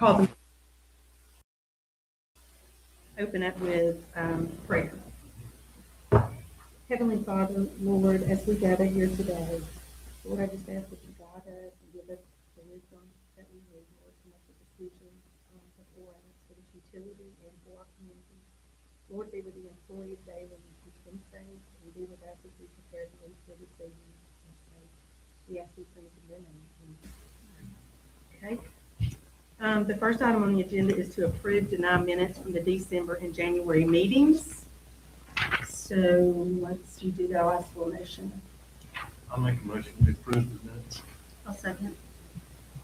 call the open up with prayer. Heavenly Father, Lord, as we gather here today, Lord, I just ask that you guide us and give us the wisdom that we need, Lord, to make the decisions before us for this utility and for our community. Lord, be with the employees daily and keep them safe, and be with us as we prepare to leave for this evening. We ask these things in your name. Okay. The first item on the agenda is to approve deny minutes from the December and January meetings. So let's do that. I'll ask for a motion. I'll make a motion to approve the minutes. I'll second.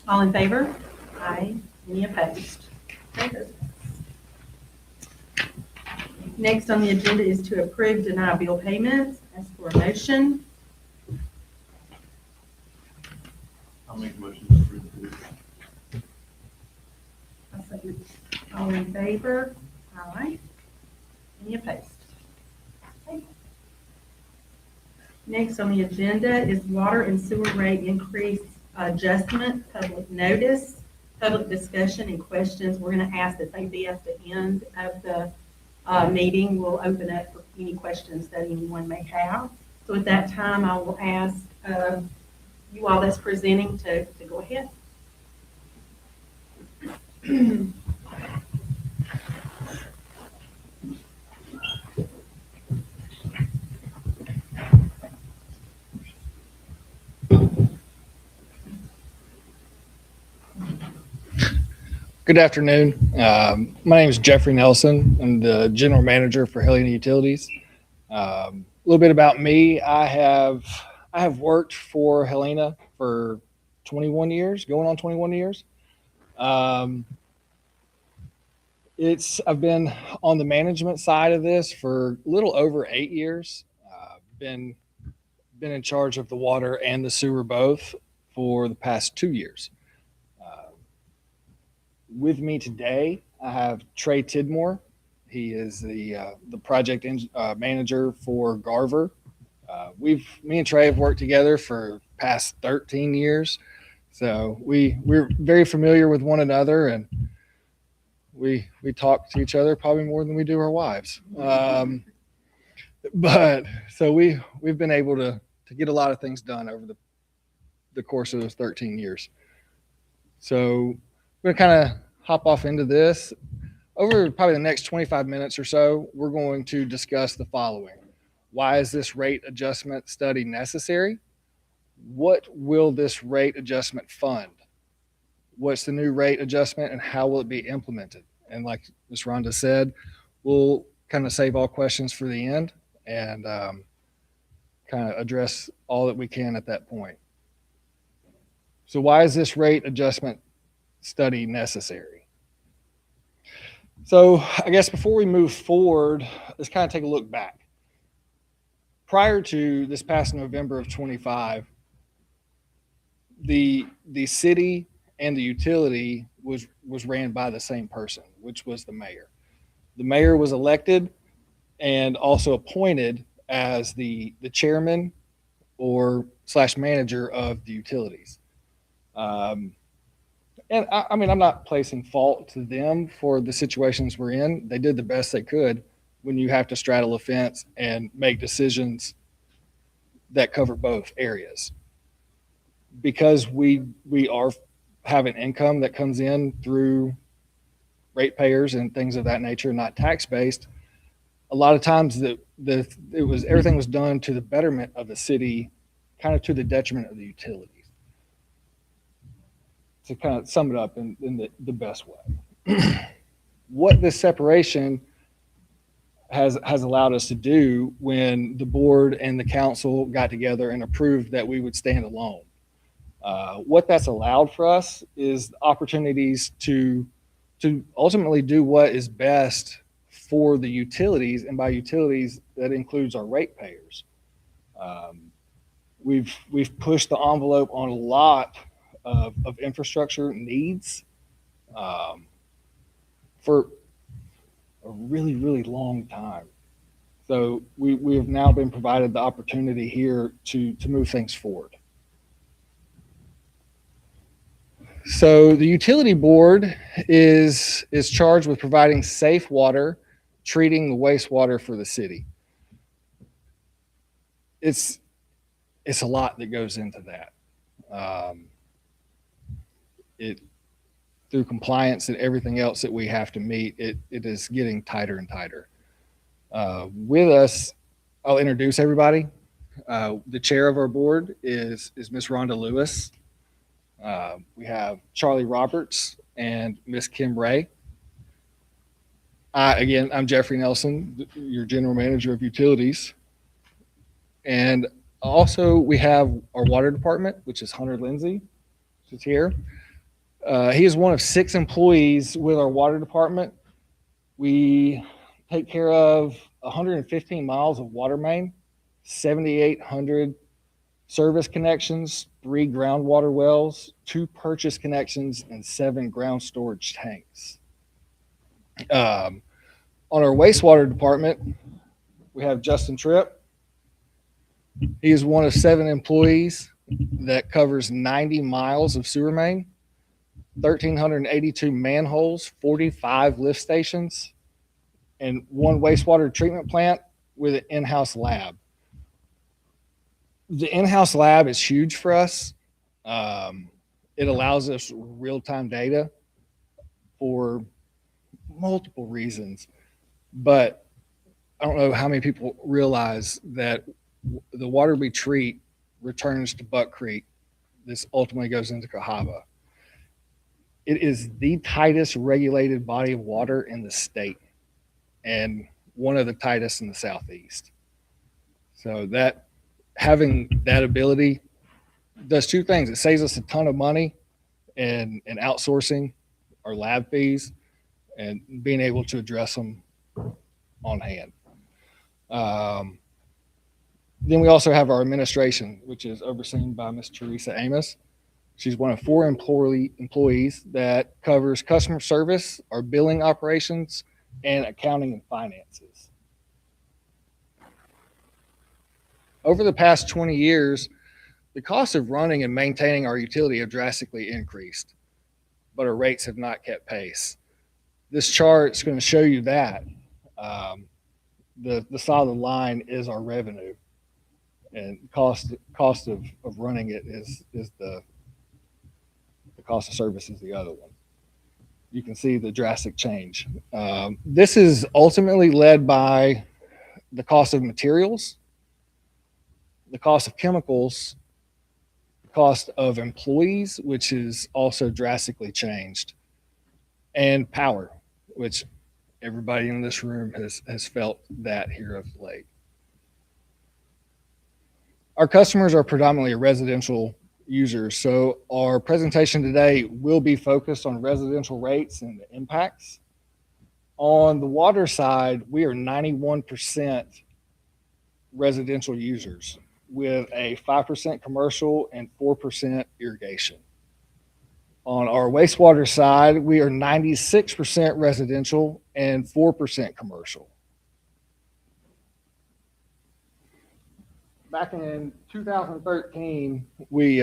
All in favor? Aye. Any opposed? Okay. Next on the agenda is to approve deny bill payments. Ask for a motion. I'll make a motion to approve the minutes. I'll second. All in favor? Aye. Any opposed? Okay. Next on the agenda is water and sewer rate increase adjustment, public notice, public discussion and questions. We're going to ask that they be at the end of the meeting. We'll open up for any questions that anyone may have. So at that time, I will ask you all that's presenting to go ahead. Good afternoon. My name is Jeffrey Nelson. I'm the general manager for Helena Utilities. A little bit about me. I have worked for Helena for 21 years, going on 21 years. I've been on the management side of this for a little over 8 years. Been in charge of the water and the sewer both for the past 2 years. With me today, I have Trey Tidmore. He is the project manager for Garver. Me and Trey have worked together for past 13 years, so we're very familiar with one another, and we talk to each other probably more than we do our wives. But so we've been able to get a lot of things done over the course of those 13 years. So we're going to kind of hop off into this. Over probably the next 25 minutes or so, we're going to discuss the following. Why is this rate adjustment study necessary? What will this rate adjustment fund? What's the new rate adjustment and how will it be implemented? And like Ms. Rhonda said, we'll kind of save all questions for the end and kind of address all that we can at that point. So why is this rate adjustment study necessary? So I guess before we move forward, let's kind of take a look back. Prior to this past November of 25, the city and the utility was ran by the same person, which was the mayor. The mayor was elected and also appointed as the chairman or / manager of the utilities. And I mean, I'm not placing fault to them for the situations we're in. They did the best they could when you have to straddle a fence and make decisions that cover both areas. Because we have an income that comes in through ratepayers and things of that nature, not tax-based, a lot of times everything was done to the betterment of the city, kind of to the detriment of the utilities. To kind of sum it up in the best way. What this separation has allowed us to do when the board and the council got together and approved that we would stand alone. What that's allowed for us is opportunities to ultimately do what is best for the utilities, and by utilities, that includes our ratepayers. We've pushed the envelope on a lot of infrastructure needs for a really, really long time. So we have now been provided the opportunity here to move things forward. So the utility board is charged with providing safe water, treating the wastewater for the city. It's a lot that goes into that. It through compliance and everything else that we have to meet, it is getting tighter and tighter. With us, I'll introduce everybody. The chair of our board is Miss Rhonda Lewis. We have Charlie Roberts and Miss Kim Ray. Again, I'm Jeffrey Nelson, your general manager of utilities. And also we have our water department, which is Hunter Lindsay, who's here. He is one of 6 employees with our water department. We take care of 115 miles of water main, 7,800 service connections, 3 groundwater wells, 2 purchase connections, and 7 ground storage tanks. On our wastewater department, we have Justin Tripp. He is one of 7 employees that covers 90 miles of sewer main, 1,382 manholes, 45 lift stations, and 1 wastewater treatment plant with an in-house lab. The in-house lab is huge for us. It allows us real-time data for multiple reasons, but I don't know how many people realize that the water we treat returns to Buck Creek. This ultimately goes into Cahaba. It is the tightest regulated body of water in the state and one of the tightest in the Southeast. So that having that ability does 2 things. It saves us a ton of money in outsourcing our lab fees and being able to address them on hand. Then we also have our administration, which is overseen by Ms. Teresa Amos. She's one of 4 employees that covers customer service, our billing operations, and accounting and finances. Over the past 20 years, the cost of running and maintaining our utility have drastically increased, but our rates have not kept pace. This chart is going to show you that. The solid line is our revenue, and cost of running it is the cost of service is the other one. You can see the drastic change. This is ultimately led by the cost of materials, the cost of chemicals, the cost of employees, which is also drastically changed, and power, which everybody in this room has felt that here of late. Our customers are predominantly residential users, so our presentation today will be focused on residential rates and the impacts. On the water side, we are 91% residential users with a 5% commercial and 4% irrigation. On our wastewater side, we are 96% residential and 4% commercial. Back in 2013, we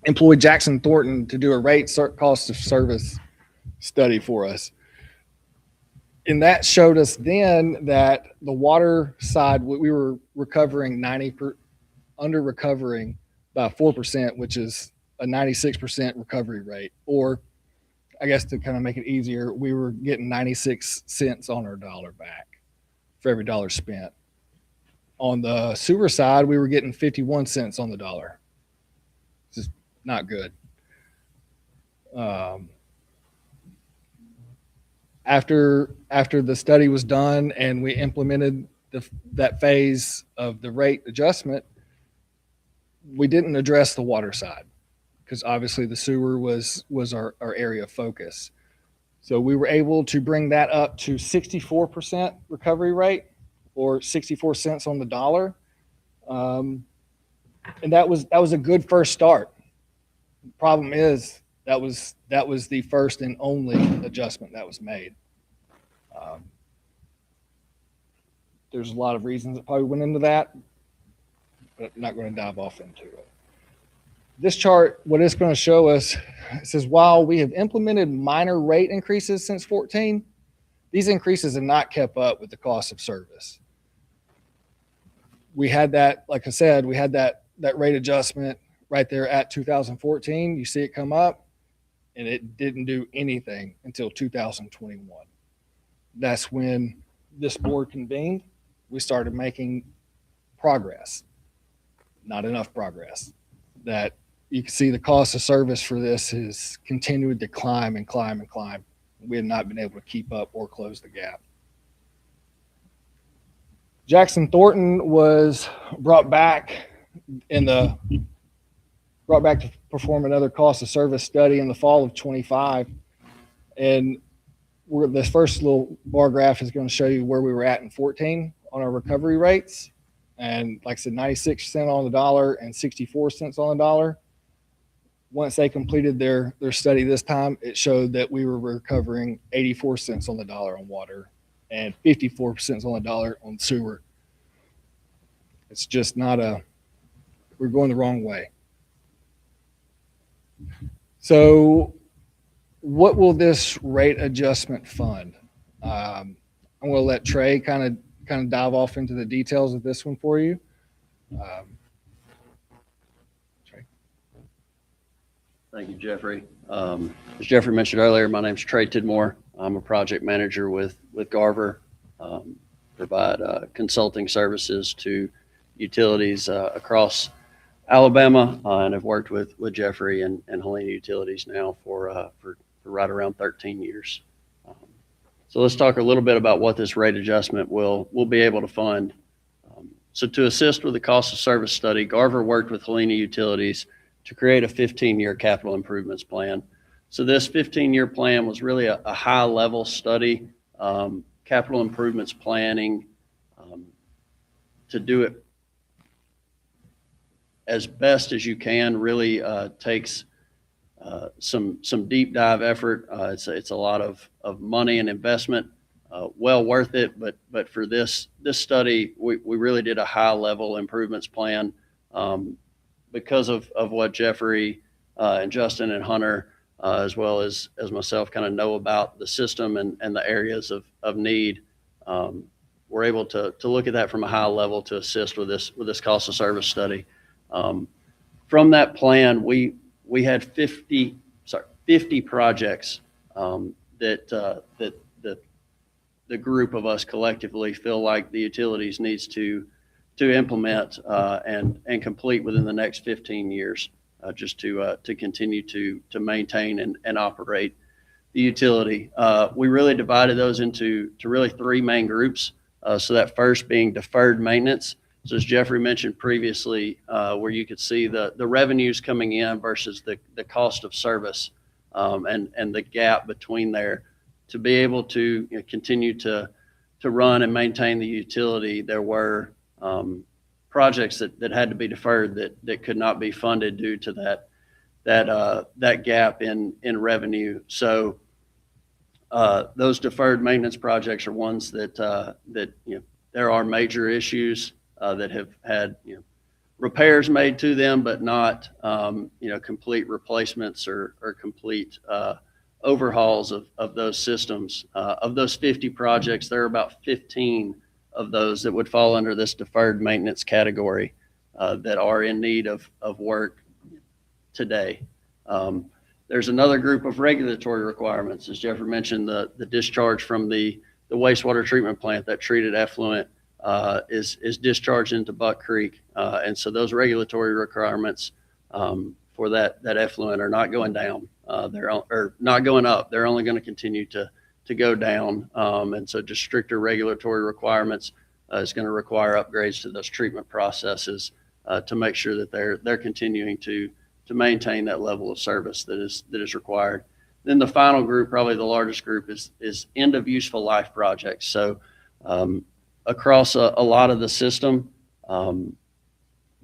employed Jackson Thornton to do a rate cost of service study for us. And that showed us then that the water side, we were recovering under recovering by 4%, which is a 96% recovery rate. Or I guess to kind of make it easier, we were getting 96 cents on our dollar back for every dollar spent. On the sewer side, we were getting 51 cents on the dollar. This is not good. After the study was done and we implemented that phase of the rate adjustment, we didn't address the water side because obviously the sewer was our area of focus. So we were able to bring that up to 64% recovery rate or 64 cents on the dollar. And that was a good first start. The problem is that was the first and only adjustment that was made. There's a lot of reasons that probably went into that. but I'm not going to dive off into it. This chart, what it's going to show us, it says while we have implemented minor rate increases since 14, these increases have not kept up with the cost of service. We had that, like I said, we had that rate adjustment right there at 2014. You see it come up, and it didn't do anything until 2021. That's when this board convened. We started making progress, not enough progress. That you can see the cost of service for this has continued to climb and climb and climb. We have not been able to keep up or close the gap. Jackson Thornton was brought back to perform another cost of service study in the fall of 25. And this first little bar graph is going to show you where we were at in 14 on our recovery rates. And like I said, 96 cents on the dollar and 64 cents on the dollar. Once they completed their study this time, it showed that we were recovering 84 cents on the dollar on water and 54 cents on the dollar on sewer. It's just we're going the wrong way. So what will this rate adjustment fund? I'm going to let Trey kind of dive off into the details of this one for you. Trey. Thank you, Jeffrey. As Jeffrey mentioned earlier, my name is Trey Tidmore. I'm a project manager with Garver. Provide consulting services to utilities across Alabama, and I've worked with Jeffrey and Helena Utilities now for right around 13 years. So let's talk a little bit about what this rate adjustment will be able to fund. So to assist with the cost of service study, Garver worked with Helena Utilities to create a 15-year capital improvements plan. So this 15-year plan was really a high-level study, capital improvements planning, to do it as best as you can. Really takes some deep dive effort. It's a lot of money and investment, well worth it. But for this study, we really did a high level improvements plan because of what Jeffrey and Justin and Hunter, as well as myself, kind of know about the system and the areas of need. We're able to look at that from a high level to assist with this cost of service study. From that plan, we had 50 projects that the group of us collectively feel like the utilities needs to implement and complete within the next 15 years, just to continue to maintain and operate the utility. We really divided those into really three main groups. So that first being deferred maintenance. So as Jeffrey mentioned previously, where you could see the revenues coming in versus the cost of service, and the gap between there. To be able to continue to run and maintain the utility, there were projects that had to be deferred that could not be funded due to that gap in revenue. So those deferred maintenance projects are ones that there are major issues that have had repairs made to them, but not complete replacements or complete overhauls of those systems. Of those 50 projects, there are about 15 of those that would fall under this deferred maintenance category that are in need of work today. There's another group of regulatory requirements. As Jeffrey mentioned, the discharge from the wastewater treatment plant, that treated effluent, is discharged into Buck Creek. And so those regulatory requirements for that effluent are not going down. They're not going up. They're only going to continue to go down. And so just stricter regulatory requirements is going to require upgrades to those treatment processes to make sure that they're continuing to maintain that level of service that is required. Then the final group, probably the largest group, is end of useful life projects. So across a lot of the system, the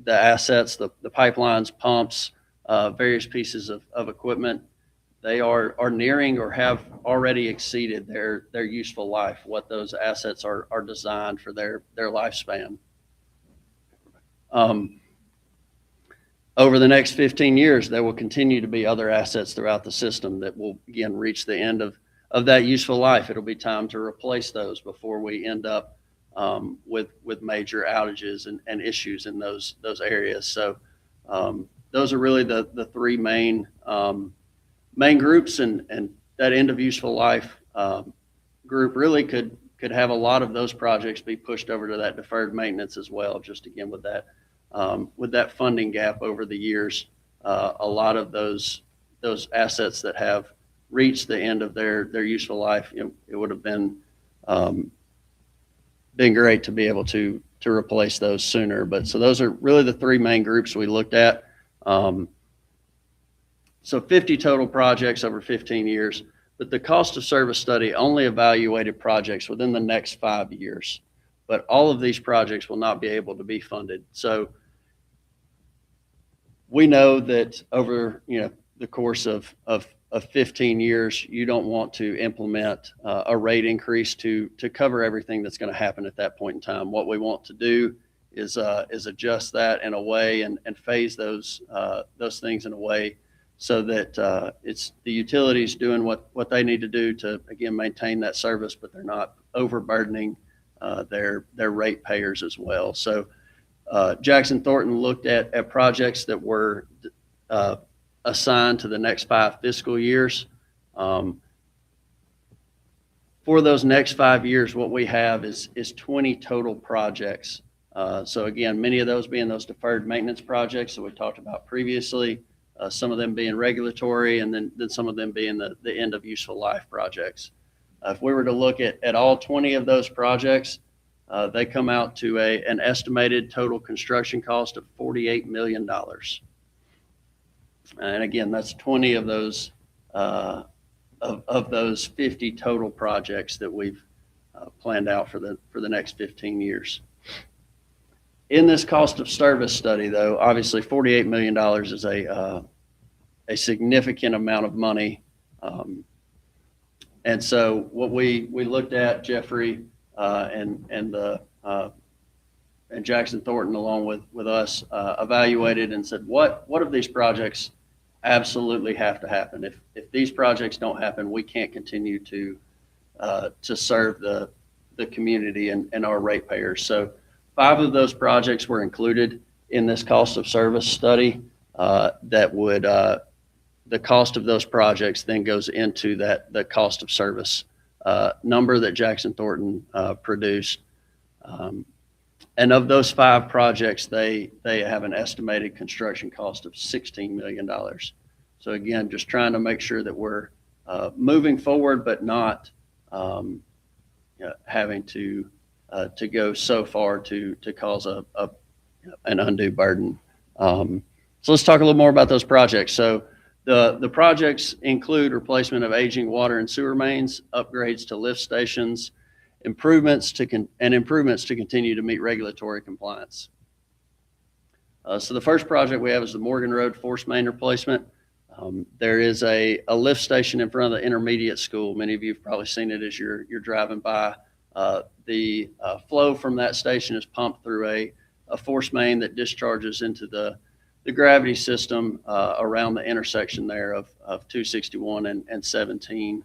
assets, the pipelines, pumps, various pieces of equipment, they are nearing or have already exceeded their useful life, what those assets are designed for their lifespan. over the next 15 years, there will continue to be other assets throughout the system that will, again, reach the end of that useful life. It'll be time to replace those before we end up with major outages and issues in those areas. So those are really the three main groups, and that end of useful life group really could have a lot of those projects be pushed over to that deferred maintenance as well. Just again with that funding gap over the years, a lot of those assets that have reached the end of their useful life, it would have been great to be able to replace those sooner. But so those are really the three main groups we looked at. So 50 total projects over 15 years, but the cost of service study only evaluated projects within the next 5 years. But all of these projects will not be able to be funded. So we know that over the course of 15 years, you don't want to implement a rate increase to cover everything that's going to happen at that point in time. What we want to do is adjust that in a way and phase those things in a way so that it's the utilities doing what they need to do to, again, maintain that service, but they're not overburdening their ratepayers as well. So Jackson Thornton looked at projects that were assigned to the next 5 fiscal years. For those next 5 years, what we have is 20 total projects. So again, many of those being those deferred maintenance projects that we talked about previously, some of them being regulatory, and then some of them being the end of useful life projects. If we were to look at all 20 of those projects, they come out to an estimated total construction cost of $48 million. And again, that's 20 of those of those 50 total projects that we've planned out for the next 15 years. In this cost of service study, though, obviously $48 million is a significant amount of money. And so what we looked at, Jeffrey and Jackson Thornton, along with us, evaluated and said, what of these projects absolutely have to happen? If these projects don't happen, we can't continue to serve the community and our ratepayers. So 5 of those projects were included in this cost of service study. That would the cost of those projects then goes into the cost of service number that Jackson Thornton produced. And of those 5 projects, they have an estimated construction cost of $16 million. So again, just trying to make sure that we're moving forward, but not having to go so far to cause an undue burden. So let's talk a little more about those projects. So the projects include replacement of aging water and sewer mains, upgrades to lift stations, improvements to continue to meet regulatory compliance. So the first project we have is the Morgan Road force main replacement. There is a lift station in front of the intermediate school. Many of you have probably seen it as you're driving by. The flow from that station is pumped through a force main that discharges into the gravity system around the intersection there of 261 and 17.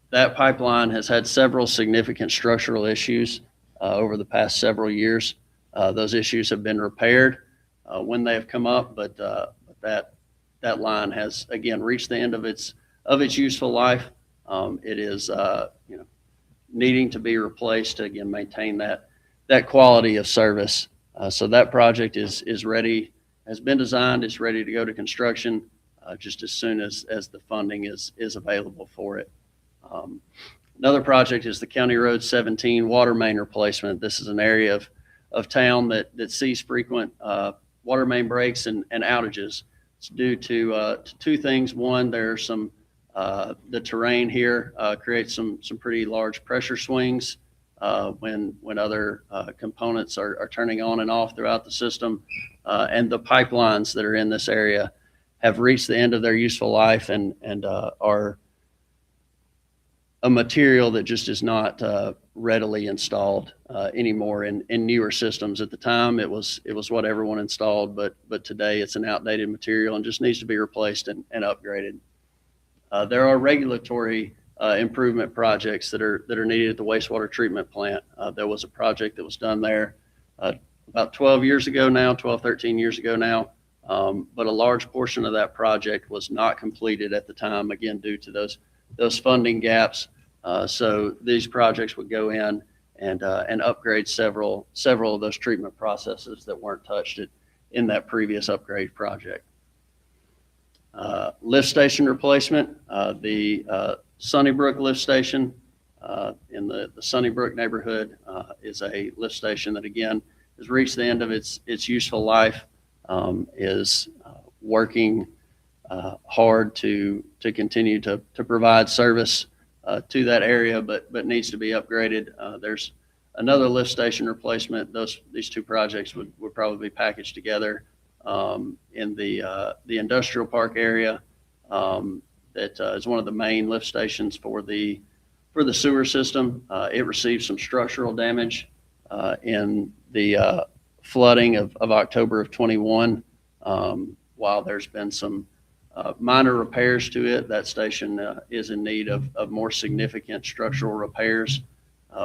That pipeline has had several significant structural issues over the past several years. Those issues have been repaired when they have come up, but that line has again reached the end of its useful life. It is needing to be replaced to again maintain that quality of service. So that project is ready, has been designed, is ready to go to construction just as soon as the funding is available for it. Another project is the County Road 17 water main replacement. This is an area of town that sees frequent water main breaks and outages. It's due to 2 things. One, there's some the terrain here creates some pretty large pressure swings when other components are turning on and off throughout the system, and the pipelines that are in this area have reached the end of their useful life and are a material that just is not readily installed anymore in newer systems. At the time, it was what everyone installed, but today it's an outdated material and just needs to be replaced and upgraded. There are regulatory improvement projects that are needed at the wastewater treatment plant. There was a project that was done there about 13 years ago now, but a large portion of that project was not completed at the time, again, due to those funding gaps. So these projects would go in and upgrade several of those treatment processes that weren't touched in that previous upgrade project. Lift station replacement, the Sunnybrook lift station in the Sunnybrook neighborhood is a lift station that, again, has reached the end of its useful life, is working hard to continue to provide service to that area, but needs to be upgraded. There's another lift station replacement. These two projects would probably be packaged together in the industrial park area. That is one of the main lift stations for the sewer system. It received some structural damage in the flooding of October of 21. While there's been some minor repairs to it, that station is in need of more significant structural repairs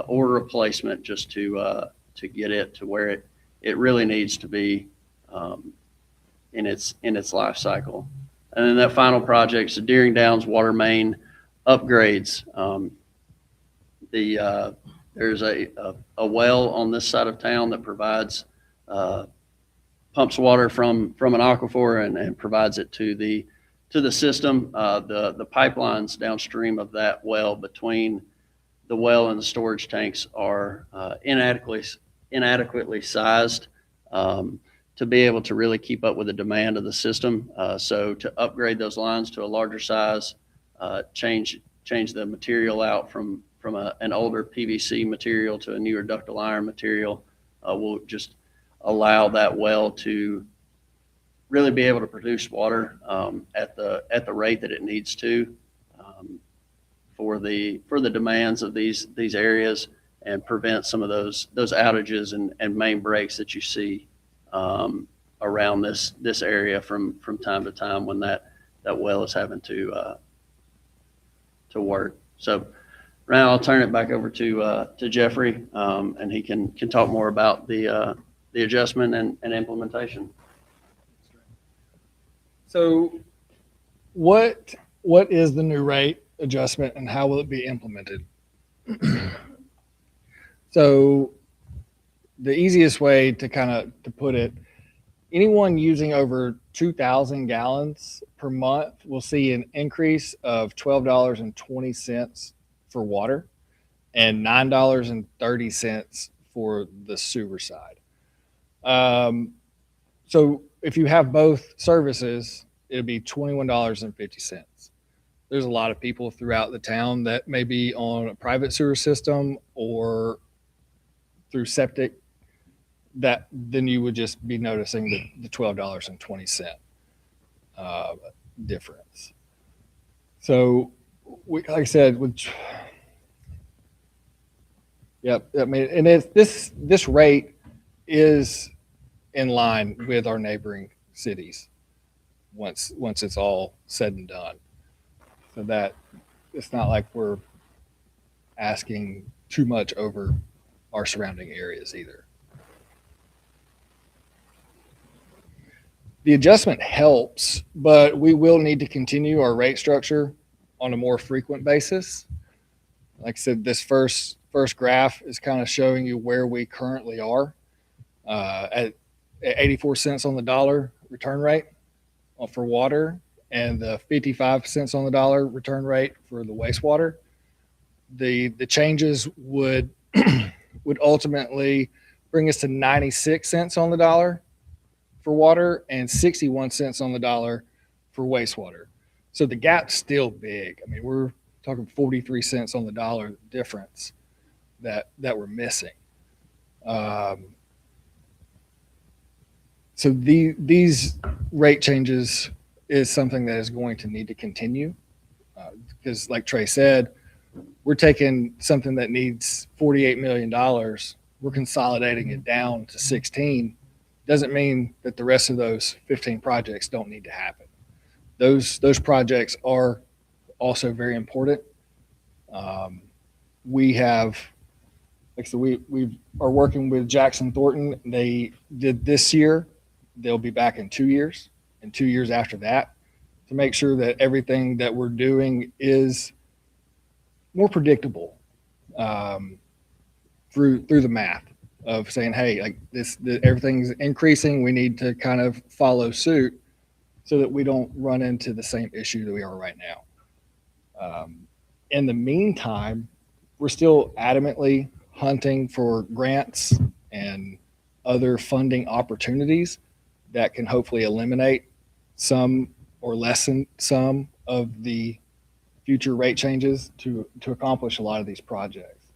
or replacement, just to get it to where it really needs to be in its life cycle. And then that final project is the Deering Downs water main upgrades. There's a well on this side of town that provides pumps water from an aquifer and provides it to the system. The pipelines downstream of that well, between the well and the storage tanks, are inadequately sized to be able to really keep up with the demand of the system. So to upgrade those lines to a larger size, change the material out from an older PVC material to a newer ductile iron material, will just allow that well to really be able to produce water at the rate that it needs to for the demands of these areas, and prevent some of those outages and main breaks that you see around this area from time to time when that well is having to work. So now I'll turn it back over to Jeffrey, and he can talk more about the adjustment and implementation. So what is the new rate adjustment and how will it be implemented? So the easiest way to put it, anyone using over 2,000 gallons per month will see an increase of $12.20 for water and $9.30 for the sewer side. So if you have both services, it'll be $21.50. There's a lot of people throughout the town that may be on a private sewer system or through septic, that then you would just be noticing the $12.20 difference. So like I said, yep, I mean, and this rate is in line with our neighboring cities once it's all said and done. So that it's not like we're asking too much over our surrounding areas either. The adjustment helps, but we will need to continue our rate structure on a more frequent basis. Like I said, this first graph is kind of showing you where we currently are at 84 cents on the dollar return rate for water, and the 55 cents on the dollar return rate for the wastewater. The changes would ultimately bring us to 96 cents on the dollar for water and 61 cents on the dollar for wastewater. So the gap's still big. I mean, we're talking 43 cents on the dollar difference that we're missing. So these rate changes is something that is going to need to continue because, like Trey said, we're taking something that needs $48 million, we're consolidating it down to 16. Doesn't mean that the rest of those 15 projects don't need to happen. Those projects are also very important. We have, like I said, we are working with Jackson Thornton. They did this year. They'll be back in 2 years and 2 years after that to make sure that everything that we're doing is more predictable through the math of saying, hey, like everything's increasing. We need to kind of follow suit so that we don't run into the same issue that we are right now. In the meantime, we're still adamantly hunting for grants and other funding opportunities that can hopefully eliminate some or lessen some of the future rate changes to accomplish a lot of these projects.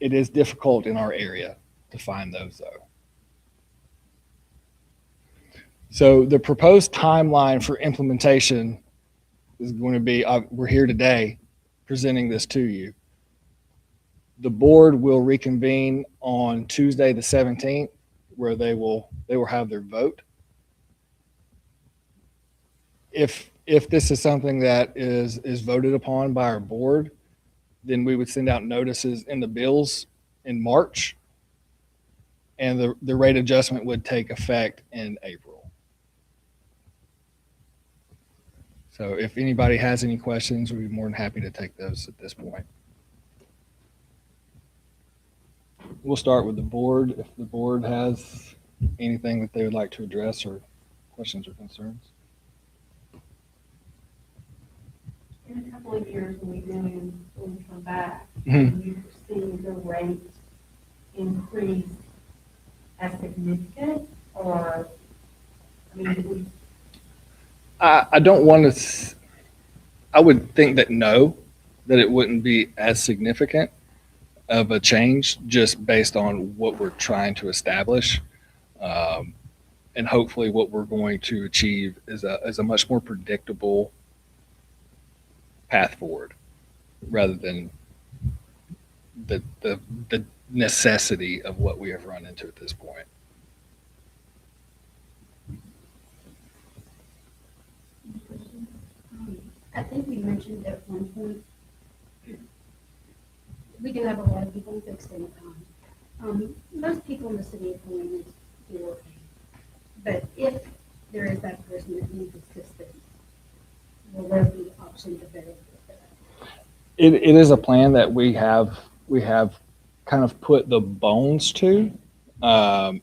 It is difficult in our area to find those, though. So the proposed timeline for implementation is going to be, we're here today presenting this to you. The board will reconvene on Tuesday, the 17th, where they will have their vote. If this is something that is voted upon by our board, then we would send out notices in the bills in March, and the rate adjustment would take effect in April. So if anybody has any questions, we'd be more than happy to take those at this point. We'll start with the board. If the board has anything that they would like to address or questions or concerns. In a couple of years, when we come back, Mhm. you see the rate increase as significant, or, I mean, I don't want to, I would think that no, that it wouldn't be as significant of a change just based on what we're trying to establish. And hopefully what we're going to achieve is a much more predictable path forward rather than the necessity of what we have run into at this point. I think we mentioned at one point, we do have a lot of people in fixed income. Most people in the city of Helena do okay. But if there is that person that needs assistance, will there be options available for that? It is a plan that we have kind of put the bones to.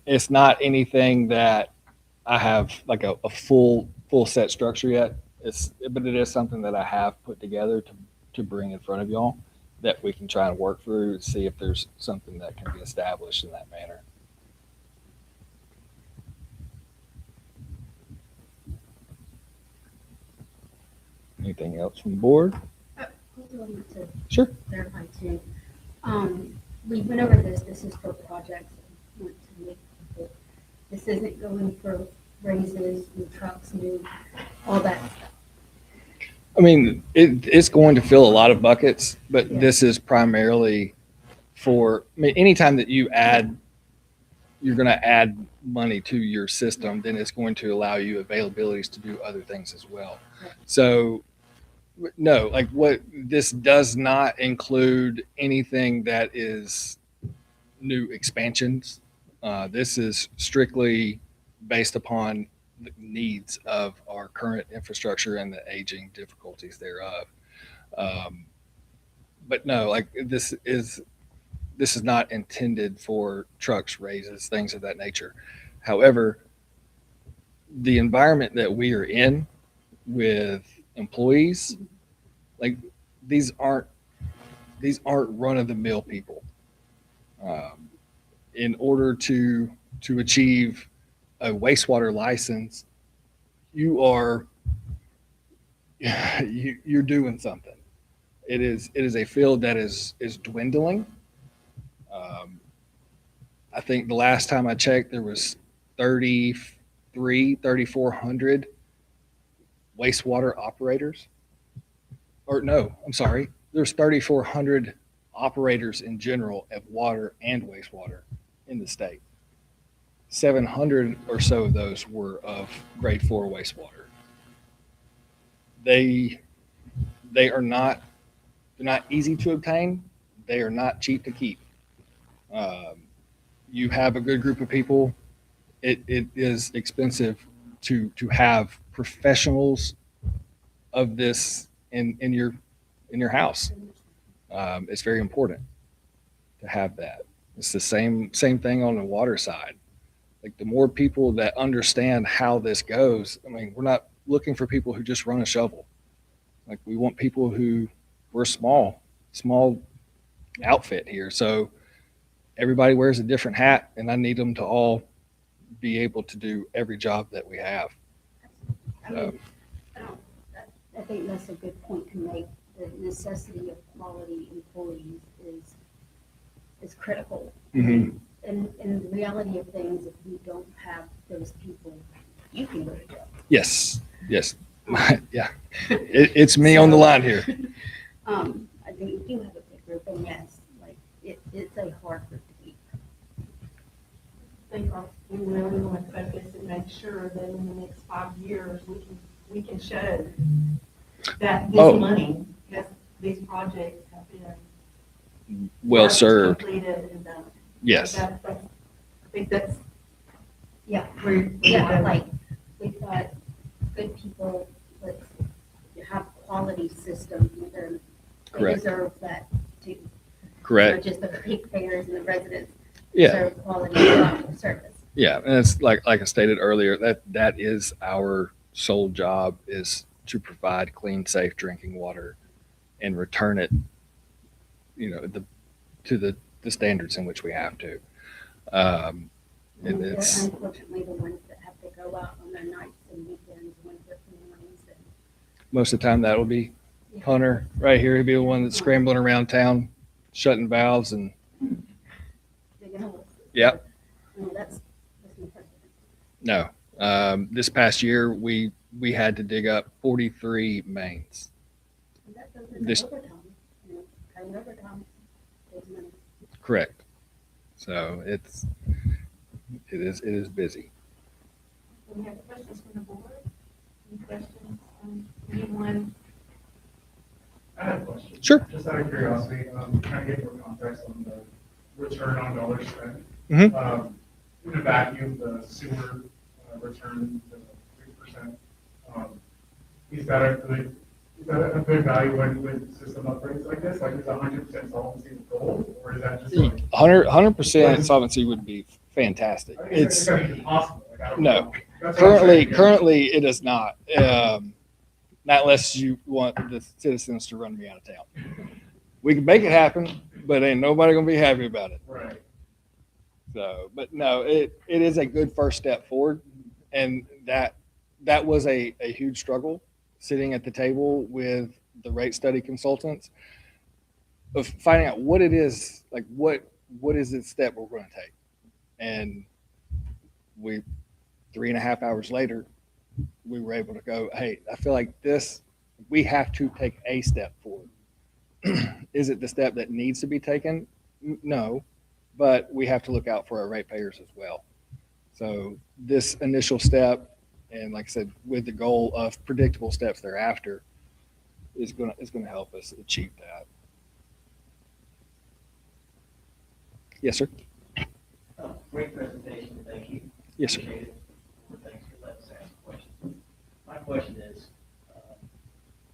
It's not anything that I have like a full set structure yet. But it is something that I have put together to bring in front of y'all that we can try and work through and see if there's something that can be established in that manner. Anything else from the board? Also wanted to Sure. clarify too. We went over this. This is for projects that want to make people. This isn't going for raises, new trucks, new, all that stuff. I mean, it's going to fill a lot of buckets, but Yeah. this is primarily for, I mean, anytime that you're going to add money to your system, then it's going to allow you availabilities to do other things as well. Right. So, no, like what this does not include anything that is new expansions. This is strictly based upon the needs of our current infrastructure and the aging difficulties thereof. But no, like this is not intended for trucks, raises, things of that nature. However, the environment that we are in with employees, like these aren't run of the mill people. In order to achieve a wastewater license, you're doing something. It is a field that is dwindling. I think the last time I checked, there was 3,400 wastewater operators. Or no, I'm sorry. there's 3,400 operators in general of water and wastewater in the state. 700 or so of those were of grade 4 wastewater. They are not, they're not easy to obtain. They are not cheap to keep. You have a good group of people. It is expensive to have professionals of this in your house. It's very important to have that. It's the same thing on the water side. Like the more people that understand how this goes, I mean, we're not looking for people who just run a shovel. Like we want people who, we're small outfit here. So everybody wears a different hat, and I need them to all be able to do every job that we have. I mean, I think that's a good point to make. The necessity of quality employees is critical. Mhm. And the reality of things, if we don't have those people, you can go to jail. Yes. Yeah. It's me on the line here. I think we do have a big group, and yes, like, it's a hard group to keep. I think we really want to focus and make sure that in the next 5 years, we can show that this Oh. money, that these projects have been Well served. completed and done. Yes. I think that's Yeah, where, yeah, like, we've got good people that have quality systems, and they Correct. deserve that too. Correct. Not just the ratepayers and the residents Yeah. deserve quality service. Yeah. And it's like I stated earlier, that is our sole job, is to provide clean, safe drinking water and return it, to the standards in which we have to. And And they're it's, unfortunately the ones that have to go out on their nights and weekends when they're mornings. most of the time that'll be Hunter right here. He'll be the one that's scrambling around town, shutting valves and Digging holes. Yep. No, that's no precedent. no. This past year we had to dig up 43 mains. And that goes This- into overtime, paying overtime, takes money. Correct. So it is busy. we have questions from the board. Any questions? Anyone? I have a question. Sure. Just out of curiosity, kind of get more context on the return on dollars spent. Mhm. In a vacuum, the sewer return to 3%. Is that a good value when system upgrades like this? Like, is 100% solvency the goal, or is that just like? 100% solvency would be fantastic. I think it's gotta be impossible. Like, I don't No. know. That's what I'm saying. Currently it is not. Not unless you want the citizens to run me out of town. We can make it happen, but ain't nobody gonna be happy about it. Right. So, but no, it is a good first step forward, and that was a huge struggle, sitting at the table with the rate study consultants of finding out what it is, like what is the step we're going to take. And 3.5 hours later, we were able to go, hey, I feel like we have to take a step forward. Is it the step that needs to be taken? No, but we have to look out for our ratepayers as well. So this initial step, and like I said, with the goal of predictable steps thereafter, is going to help us achieve that. Yes, sir. Great presentation, thank you. Yes, sir. Appreciate it. Thanks for letting us ask questions. My question is,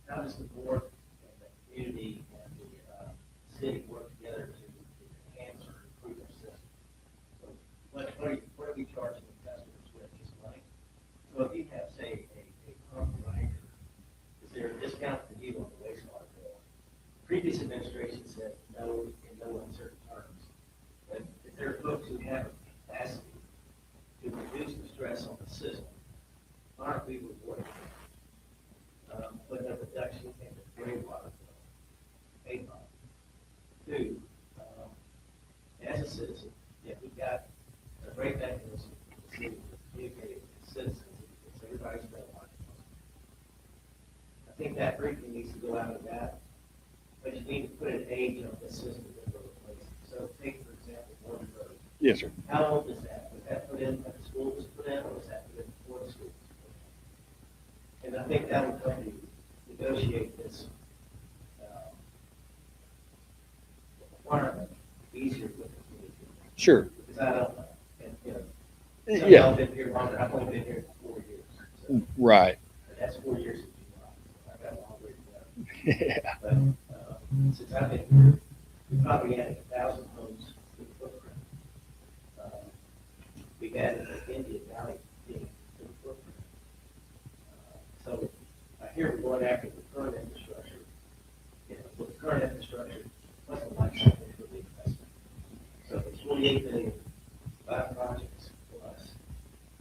how does the board and the community and the city work together to enhance or improve our system? So what are we charging the customers with, just money? So if you have, say, a pump grinder, is there a discount for you on the wastewater bill? Previous administration said no in no uncertain terms. But if there are folks who have capacity to reduce the stress on the system, aren't we rewarding them? Putting a reduction in the gray water bill, a pump. Two, as a citizen, if we've got a great mechanism to communicate with citizens, it's everybody's bill line. I think that briefly needs to go out of that but you need to put an age on the system that we're replacing. So take, for example, Warden Road. Yes, sir. How old is that? Was that put in when the school was put in, or was that put in before the school was put in? And I think that would help you negotiate this requirement easier with the community. Sure. Because I don't know. And, you know, some of Yeah. y'all been here longer. I've only been here 4 years. So, Right. but that's 4 years in July. So I've got a long way to go. Yeah. But since I've been here, we probably added 1,000 homes to the footprint. We've added the Indian Valley thing to the footprint. So I hear we're going after the current infrastructure. You know, with the current infrastructure, plus the life cycle for the investment. So it's 48 million, 5 projects plus.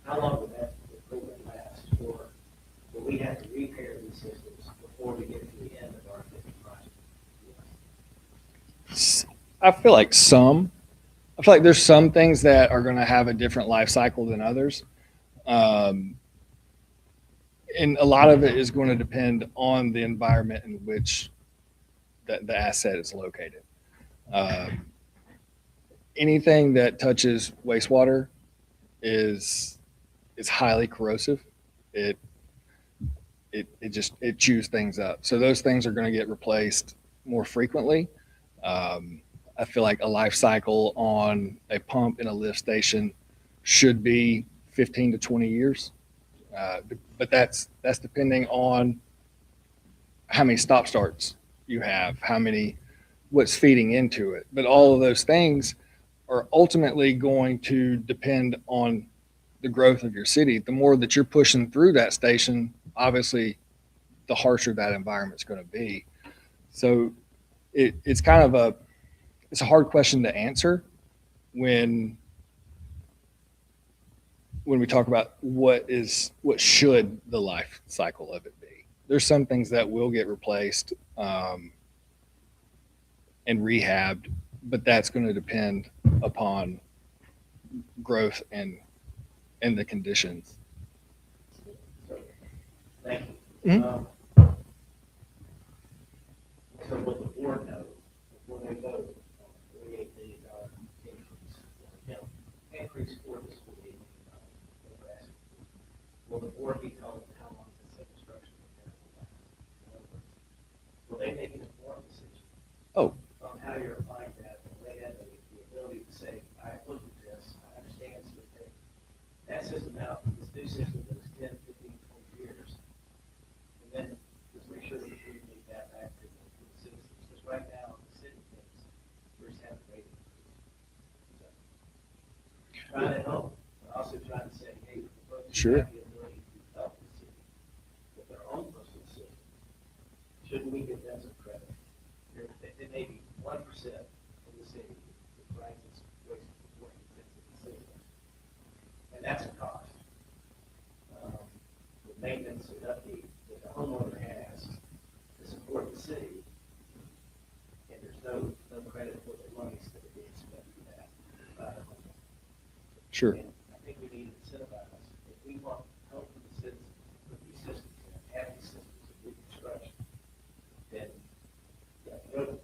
How long would that program last? Or will we have to repair these systems before we get to the end of our 50 project? I feel like there's some things that are going to have a different life cycle than others. And a lot of it is going to depend on the environment in which the asset is located. Anything that touches wastewater is highly corrosive. It chews things up. So those things are going to get replaced more frequently. I feel like a life cycle on a pump in a lift station should be 15 to 20 years. But that's depending on how many stop starts you have, what's feeding into it. But all of those things are ultimately going to depend on the growth of your city. The more that you're pushing through that station, obviously, the harsher that environment's going to be. So it's kind of a hard question to answer when we talk about what should the life cycle of it be. There's some things that will get replaced and rehabbed, but that's going to depend upon growth and the conditions. Thank you. Mhm. So what the board knows, before they vote on $48 million increase, increase for this $48 million, will the board be told how long this infrastructure repair will last? In other words, will they make an informed decision? Oh. On how you're applying that, and they have the ability to say, I looked at this, I understand it's going to take that system out, this new system that is 10, 15, 20 years, and then just make sure that we communicate that back to the citizens. Because right now, the city thinks we're just having a rate increase. So, trying to help, but also trying to say, hey, the folks who Sure. have the ability to help the city with their own personal system, shouldn't we give them some credit? It may be 1% of the city that brings its waste before it gets into the system. And that's a cost. The maintenance and upkeep that the homeowner has to support the city, and there's no credit for the monies that are being spent for that by the homeowner. Sure. And I think we need to incentivize, if we want help from the citizens, put these systems in, have these systems of reconstruction, then throw the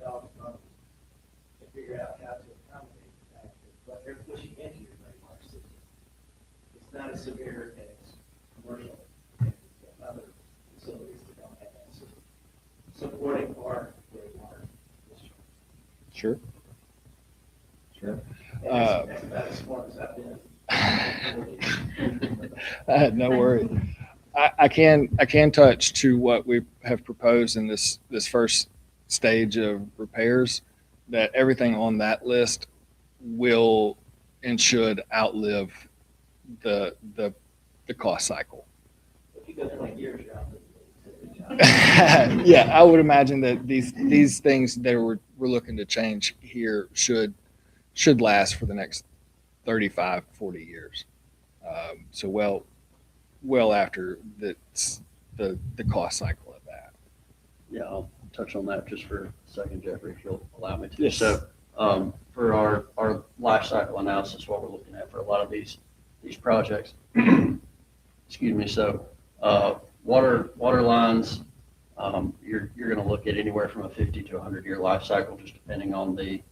dog in front of them and figure out how to accommodate the fact that what they're pushing into your rainwater system. It's not as severe as commercial and other facilities that don't have that system. Supporting our rainwater district. Sure. Sure. And that's about as smart as I've been. No worry. I can touch to what we have proposed in this first stage of repairs, that everything on that list will and should outlive the cost cycle. If you go 20 years, you're out of Yeah, I would imagine that these things that we're looking to change here should last for the next 35, 40 years. So well after the cost cycle of that. Yeah, I'll touch on that just for a second, Jeffrey, if you'll allow me to. Yes. So, for our life cycle analysis, what we're looking at for a lot of these projects, excuse me, so, water lines, you're going to look at anywhere from a 50 to 100-year life cycle, just depending on the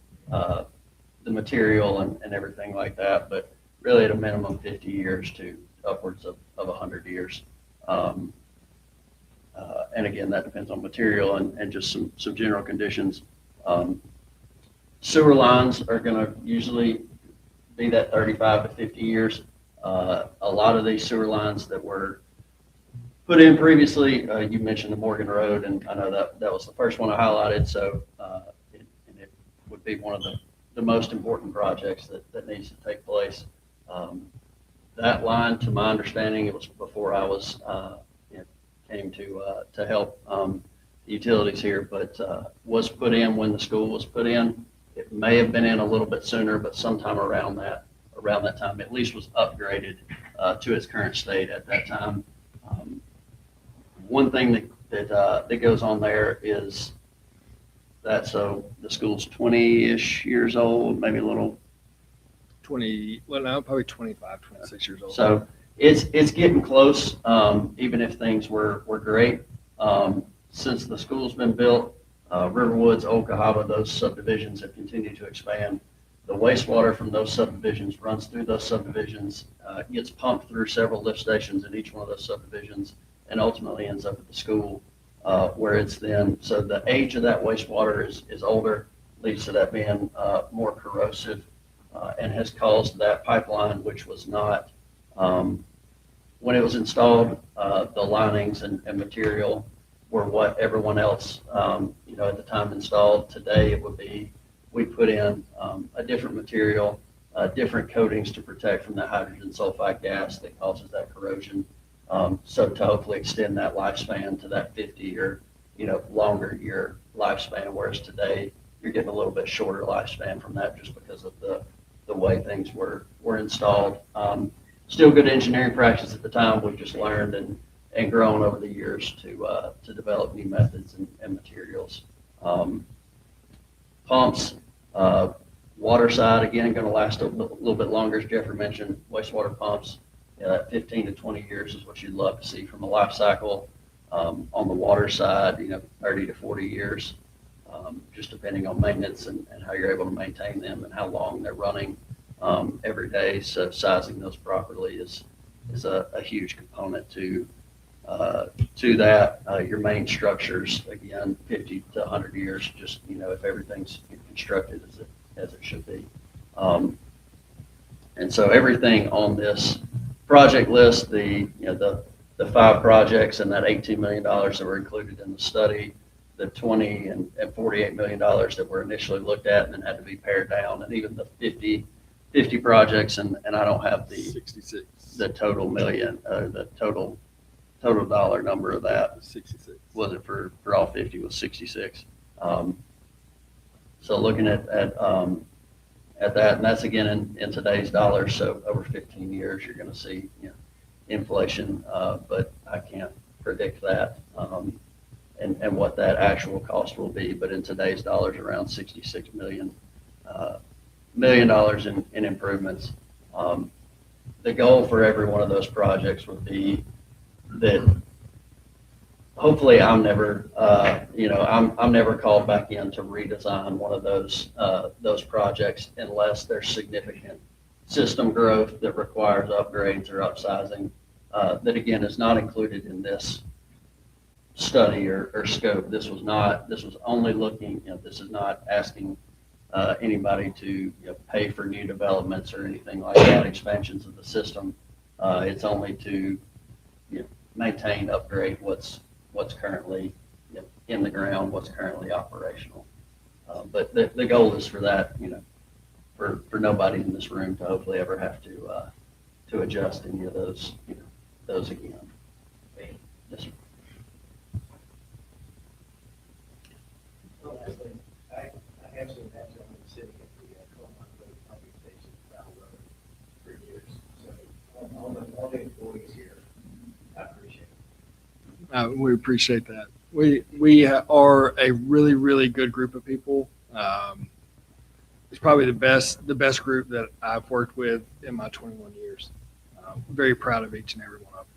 material and everything like that. But really, at a minimum, 50 years to upwards of 100 years. And again, that depends on material and just some general conditions. Sewer lines are going to usually be that 35 to 50 years. A lot of these sewer lines that were put in previously, you mentioned the Morgan Road, and I know that was the first one I highlighted, so it would be one of the most important projects that needs to take place. That line, to my understanding, it was before I was came to help the utilities here, but was put in when the school was put in. It may have been in a little bit sooner, but sometime around that time, at least was upgraded to its current state at that time. One thing that goes on there is that, so the school's 20-ish years old, maybe a little. 20, well, no, probably 25, 26 years old. So it's getting close, even if things were great. Since the school's been built, Riverwoods, Old Cahaba, those subdivisions have continued to expand. The wastewater from those subdivisions runs through those subdivisions, gets pumped through several lift stations in each one of those subdivisions, and ultimately ends up at the school, where it's then, so the age of that wastewater is older, leads to that being more corrosive, and has caused that pipeline, which was not, when it was installed, the linings and material were what everyone else, at the time installed. Today it would be, we put in a different material, different coatings to protect from the hydrogen sulfide gas that causes that corrosion. So to hopefully extend that lifespan to that 50 or, longer year lifespan, whereas today you're getting a little bit shorter lifespan from that just because of the way things were installed. Still good engineering practice at the time. We've just learned and grown over the years to develop new methods and materials. Pumps, water side, again, going to last a little bit longer, as Jeffrey mentioned. Wastewater pumps, that 15 to 20 years is what you'd love to see from a life cycle. On the water side, 30 to 40 years, just depending on maintenance and how you're able to maintain them and how long they're running every day. So sizing those properly is a huge component to that. Your main structures, again, 50 to 100 years, just, if everything's constructed as it should be. And so everything on this project list, the 5 projects and that $18 million that were included in the study, the $20 and $48 million that were initially looked at and then had to be pared down, and even the 50 projects, and I don't have the 66. the total million, the total dollar number of that. 66. Was it for all 50 was 66. So looking at that, and that's again in today's dollars. So over 15 years, you're going to see inflation, but I can't predict that and what that actual cost will be. But in today's dollars, around $66 million in improvements. The goal for every one of those projects would be that hopefully I'm never, I'm never called back in to redesign one of those projects unless there's significant system growth that requires upgrades or upsizing. That again is not included in this study or scope. This was only looking, this is not asking anybody to pay for new developments or anything like that, expansions of the system. It's only to maintain, upgrade what's currently in the ground, what's currently operational. But the goal is for that, for nobody in this room to hopefully ever have to adjust any of those again. Yes, sir. Well, lastly, I have seen that gentleman sitting at the Coal Mine Road pumping station down the road for years. So all the employees here, I appreciate it. We appreciate that. We are a really, really good group of people. It's probably the best group that I've worked with in my 21 years. I'm very proud of each and every one of them.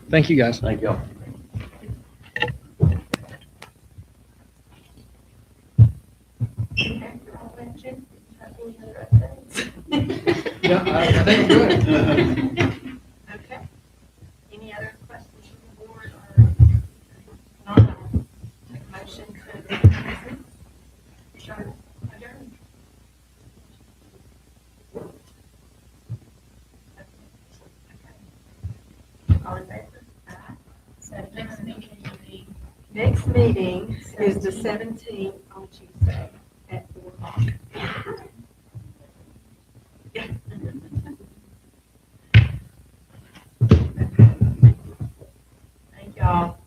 Thank you, guys. Thank y'all. I'll let you have any other updates. Yeah, I think I'm good. Okay. Any other questions from the board or not? I'll take a motion to adjourn. All in favor? Aye. So next meeting is the 17th on Tuesday at 4 o'clock. Thank y'all.